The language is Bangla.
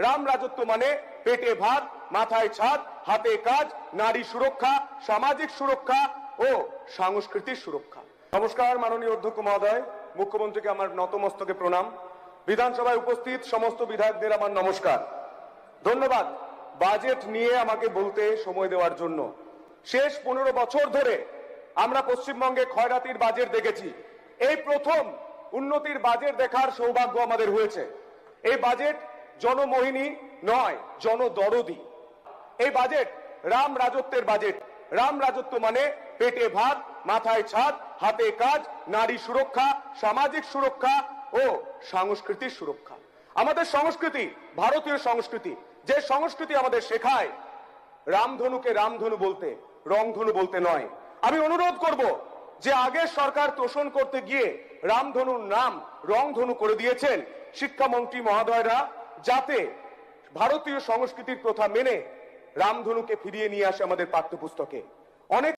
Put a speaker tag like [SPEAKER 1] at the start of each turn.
[SPEAKER 1] রাম রাজত্ব মানে পেটে ভাত, মাথায় ছাদ, হাতে কাজ, নারী সুরক্ষা, সামাজিক সুরক্ষা ও সাংস্কৃতিক সুরক্ষা। নমস্কার মাননীয় অধ্যক্ষ মহোদয়, মুখ্যমন্ত্রীকে আমার নতমস্তকে প্রণাম। বিধানসভায় উপস্থিত সমস্ত বিধায়কদের আমার নমস্কার, ধন্যবাদ বাজেট নিয়ে আমাকে বলতে সময় দেওয়ার জন্য। শেষ 15 বছর ধরে আমরা পশ্চিমবঙ্গে ক্ষয়রাতির বাজেট দেখেছি। এই প্রথম উন্নতির বাজেট দেখার সৌভাগ্য আমাদের হয়েছে। এই বাজেট জনমোহিনী নয়, জনদরদি। এই বাজেট রাম রাজত্বের বাজেট। রাম রাজত্ব মানে পেটে ভাত, মাথায় ছাদ, হাতে কাজ, নারী সুরক্ষা, সামাজিক সুরক্ষা ও সাংস্কৃতিক সুরক্ষা। আমাদের সংস্কৃতি ভারতীয় সংস্কৃতি, যে সংস্কৃতি আমাদের শেখায় রামধনুকে রামধনু বলতে, রংধনু বলতে নয়। আমি অনুরোধ করব যে আগের সরকার তোষণ করতে গিয়ে রামধনুর নাম রংধনু করে দিয়েছেন শিক্ষামন্ত্রী মহোদয়রা, যাতে ভারতীয় সংস্কৃতির প্রথা মেনে রামধনুকে ফিরিয়ে নিয়ে আসে আমাদের পাঠ্যপুস্তকে। অনেক